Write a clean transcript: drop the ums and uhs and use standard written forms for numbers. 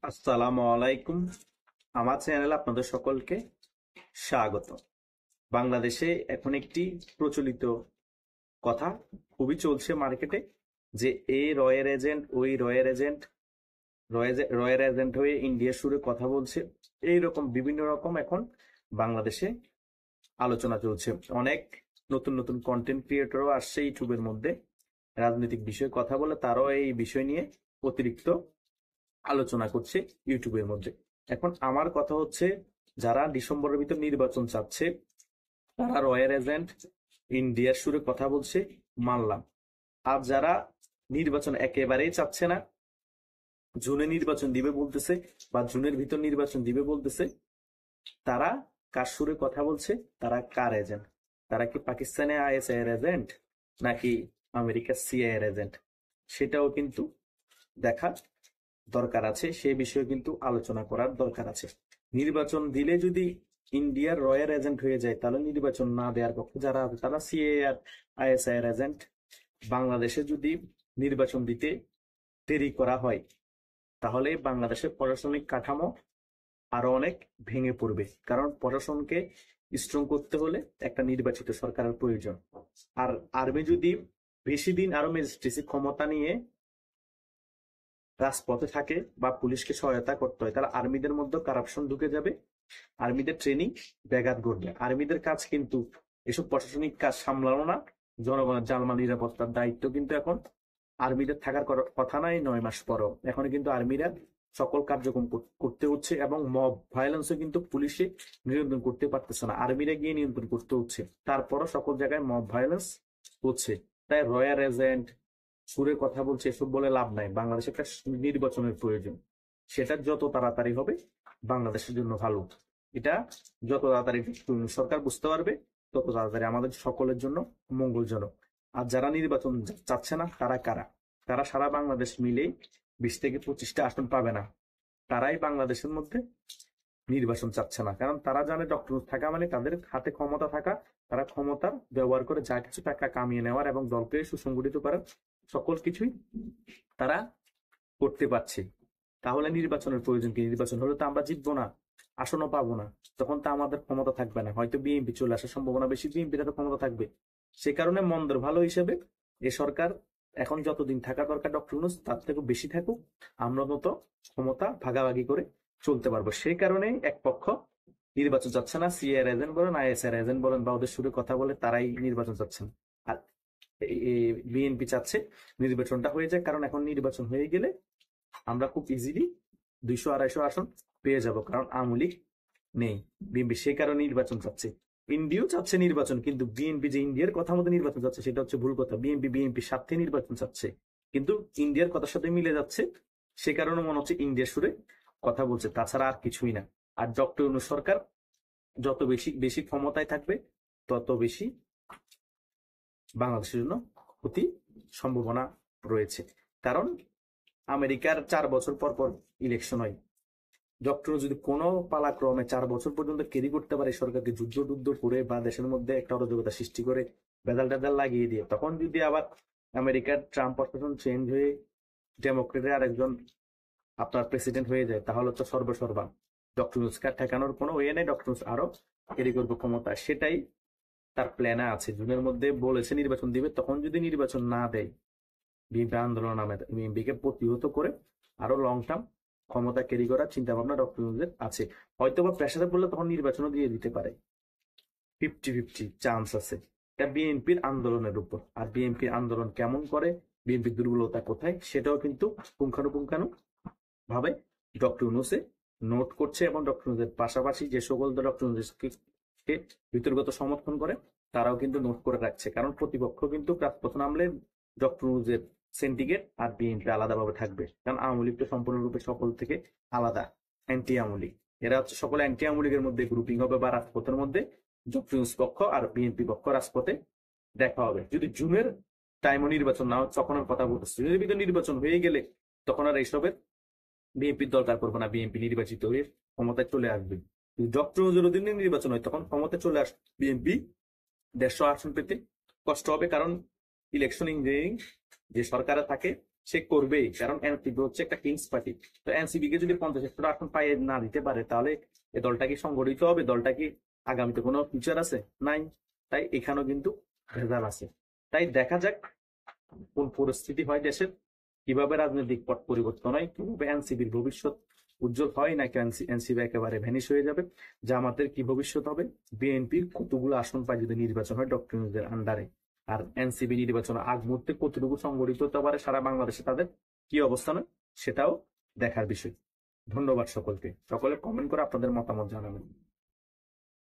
আসসালামু আলাইকুম। আমার চ্যানেলে আপনাদের সকলকে স্বাগত। বাংলাদেশে এখন একটি প্রচলিত কথা খুবই চলছে মার্কেটে, যে এই রয়ের এজেন্ট ওই রয়ের এজেন্ট, রয়ের এজেন্ট হয়ে ইন্ডিয়ার সুরে কথা বলছে। এই রকম বিভিন্ন রকম এখন বাংলাদেশে আলোচনা চলছে। অনেক নতুন নতুন কন্টেন্ট ক্রিয়েটরও আসছে ইউটিউবের মধ্যে, রাজনৈতিক বিষয়ে কথা বলে তারাও এই বিষয় নিয়ে অতিরিক্ত আলোচনা করছে ইউটিউবের মধ্যে। এখন আমার কথা হচ্ছে, যারা ডিসেম্বরের ভিতর নির্বাচন চাচ্ছে তারা রয়্যাল এজেন্ট ইন্ডিয়ার সুরে কথা বলছে, মানলাম। আর যারা নির্বাচন একেবারেই চাচ্ছে না, জুনে নির্বাচন দিবে বলতেছে বা জুনের ভিতর নির্বাচন দিবে বলতেছে, তারা কার সুরে কথা বলছে? তারা কার এজেন্ট? তারা কি পাকিস্তানে আইএসআই এর এজেন্ট নাকি আমেরিকার সিআই এর এজেন্ট? সেটাও কিন্তু দেখা দরকার আছে, সে বিষয়ে কিন্তু আলোচনা করার দরকার আছে। নির্বাচন দিলে যদি ইন্ডিয়ার রয়্যাল এজেন্ট হয়ে যায়, তাহলে নির্বাচন না দেওয়ার পক্ষে যারা আছে তারা সিএ আর আইএসআই এর এজেন্ট। বাংলাদেশে যদি নির্বাচন দিতে দেরি করা হয়, তাহলে বাংলাদেশের প্রশাসনিক কাঠামো আরো অনেক ভেঙে পড়বে, কারণ প্রশাসনকে স্ট্রং করতে হলে একটা নির্বাচিত সরকারের প্রয়োজন। আর আর্মি যদি বেশি দিন আরো ম্যাজিস্ট্রেসি ক্ষমতা নিয়ে রাজপথে থাকে বা পুলিশকে সহায়তা করতে হয়, তাহলে আর্মিদের মধ্যে কারাপশন ঢুকে যাবে, আর্মিদের ট্রেনিং ব্যাঘাত ঘটবে। আর্মিদের কাজ কিন্তু এসব প্রশাসনিক কাজ সামলানো না, জনগণের জানমাল নিরাপত্তার দায়িত্ব কিন্তু এখন আর্মিদের থাকার কথা নাই 9 মাস পরও। এখন কিন্তু আর্মিরা সকল কার্যক্রম করতে হচ্ছে, এবং মব ভায়োলেন্সও কিন্তু পুলিশে নিয়ন্ত্রণ করতে পারতেছে না, আর্মিরা গিয়ে নিয়ন্ত্রণ করতে হচ্ছে। তারপরও সকল জায়গায় মব ভায়োলেন্স হচ্ছে। তাই রয়্যাল এজেন্ট সুরে কথা বলছে এসব বলে লাভ নাই। বাংলাদেশে একটা নির্বাচনের প্রয়োজন, সেটা যত তাড়াতাড়ি হবে বাংলাদেশের জন্য ভালো। এটা যত তাড়াতাড়ি সরকার বুঝতে পারবে, তত তাড়াতাড়ি আমাদের সকলের জন্য মঙ্গলজনক। আর যারা নির্বাচন চাচ্ছে না, তারা কারা? তারা সারা বাংলাদেশ মিলে 20 থেকে 25টা আসন পাবে না। তারাই বাংলাদেশের মধ্যে নির্বাচন চাচ্ছে না, কারণ তারা জানে ডক্টর থাকা মানে তাদের হাতে ক্ষমতা থাকা। তারা ক্ষমতার ব্যবহার করে যা কিছু টাকা কামিয়ে নেওয়ার এবং দলকে সুসংগঠিত করার সকল কিছুই তারা করতে পারছে। তাহলে নির্বাচনের প্রয়োজন কি? নির্বাচন হলে তো আমরা জিতবো না, আসনও পাবো না, তখন তো আমাদের ক্ষমতা থাকবে না, হয়তো বিএনপি চলে আসার সম্ভাবনা বেশি, বিএনপির তো ক্ষমতা থাকবে। সে কারণে মন্দের ভালো হিসেবে এ সরকার এখন যতদিন থাকা দরকার ডক্টর ইউনূস তার থেকে বেশি থাকুক, আমরা মতো ক্ষমতা ভাগাভাগি করে চলতে পারবো। সেই কারণে এক পক্ষ নির্বাচন চাচ্ছে না, সিএ এর এজেন্ট বলেন আইএসআই এর এজেন্ট বলেন বা ওদের সুরে কথা বলে, তারাই নির্বাচন চাচ্ছেন। আর বিএনপি চাচ্ছে নির্বাচনটা হয়ে যায়, কারণ এখন নির্বাচন হয়ে গেলে আমরা খুব ইজিলি 200-250 আসন পেয়ে যাব, কারণ আওয়ামী লীগ নেই। বিএনপি সেই কারণে নির্বাচন চাচ্ছে। ইন্ডিয়াও চাচ্ছে নির্বাচন, কিন্তু বিএনপি যে ইন্ডিয়ার কথা মতো নির্বাচন চাচ্ছে সেটা হচ্ছে ভুল কথা। বিএনপির স্বার্থে নির্বাচন চাচ্ছে, কিন্তু ইন্ডিয়ার কথার সাথে মিলে যাচ্ছে, সে কারণে মনে হচ্ছে ইন্ডিয়ার সুরে কথা বলছে, তাছাড়া আর কিছুই না। আর ডক্টর ইউনূস সরকার যত বেশি বেশি ক্ষমতায় থাকবে, তত বেশি বাংলাদেশের জন্য ক্ষতি সম্ভাবনা রয়েছে। কারণ আমেরিকার 4 বছর পর পর ইলেকশন হয়। ডক্টর যদি কোনো পালাক্রমে 4 বছর পর্যন্ত ক্যারি করতে পারে সরকারকে, যুদ্ধ টুদ্ধ করে বা দেশের মধ্যে একটা অরাজকতা সৃষ্টি করে বেদাল টেদাল লাগিয়ে দিয়ে, তখন যদি আবার আমেরিকার ট্রাম্প প্রশাসন চেঞ্জ হয়ে ডেমোক্রেটের আরেকজন আপনার প্রেসিডেন্ট হয়ে যায়, তাহলে তো সর্বসর্বা ডক্টর ইউনূসকে ঠেকানোর কোনো ওয়ে নেই। ডক্টর ইউনূস আরো ক্যারি করবে ক্ষমতা, সেটাই তার প্ল্যানে আছে। জুনের মধ্যে বলেছে নির্বাচন দিবে, তখন যদি নির্বাচন না দেয়, বিএনপি আন্দোলন নামে বিএনপিকে প্রতিহত করে আরো লং টার্ম ক্ষমতা ক্যারি করার চিন্তা ভাবনা ডক্টর ইউনূসের আছে। হয়তো বা প্রেসারে পড়লে তখন নির্বাচনও দিয়ে দিতে পারে, 50-50 চান্স আছে। এটা বিএনপির আন্দোলনের উপর। আর বিএনপির আন্দোলন কেমন করে, বিএনপির দুর্বলতা কোথায়, সেটাও কিন্তু পুঙ্খানুপুঙ্খানু ভাবে ডক্টর ইউনূসে নোট করছে, এবং ডক্টর ইউনূসের পাশাপাশি যে সকল ডক্টর ইউনূসকে ভিতরগত সমর্থন করে তারাও কিন্তু নোট করে রাখছে। কারণ প্রতিপক্ষ কিন্তু রাজপথ নামলে ডক্টর ইউনূসের সিন্ডিকেট আর বিএনপি আলাদাভাবে থাকবে, কারণ আওয়ামী লীগ তো সম্পূর্ণরূপে সকল থেকে আলাদা, অ্যান্টি আওয়ামী লীগ। এরা হচ্ছে সকল অ্যান্টি আওয়ামী লীগের মধ্যে গ্রুপিং হবে, বা রাজপথের মধ্যে ডক্টর ইউনূস পক্ষ আর বিএনপি পক্ষ রাজপথে দেখা হবে। যদি জুনের টাইমও নির্বাচন না হয়, তখন আর কথা বলতেছে। জুনের ভিতরে নির্বাচন হয়ে গেলে তখন আর এইসবের বিএনপির দরকার পড়বে না, বিএনপি নির্বাচিত হয়ে ক্ষমতায় চলে আসবে। ডক্টর নজরুদ্দিন নির্বাচন হয়, তখন ক্ষমতায় চলে আসবে বিএনপি, 150 আসন পেতে কষ্ট হবে। কারণ ইলেকশন ইঞ্জিনিয়ারিং যে সরকারে থাকে সে করবেই, কারণ এনসিপি হচ্ছে একটা কিংস পার্টি। তো এনসিপি কে যদি 50 আসন পাইয়ে না দিতে পারে, তাহলে এই দলটা কি সংগঠিত হবে? দলটা কি আগামীতে কোনো ফিউচার আছে? নাই। তাই এখানেও কিন্তু ভেজাল আছে। তাই দেখা যাক কোন পরিস্থিতি হয় দেশের, কিভাবে রাজনৈতিক পট পরিবর্তন হয়, কিভাবে এনসিপির ভবিষ্যৎ উজ্জ্বল হয়, নাকি এনসিপি একেবারে ভ্যানিশ হয়ে যাবে, জামাতের কি ভবিষ্যৎ হবে, বিএনপির কতগুলো আসন পায় যদি নির্বাচন হয় ডক্টর ইউনূসের আন্ডারে, আর এনসিপি নির্বাচন আগ মুহূর্তে কতটুকু সংগঠিত হতে পারে সারা বাংলাদেশে, তাদের কি অবস্থান হয়, সেটাও দেখার বিষয়। ধন্যবাদ সকলকে, সকলে কমেন্ট করে আপনাদের মতামত জানাবেন।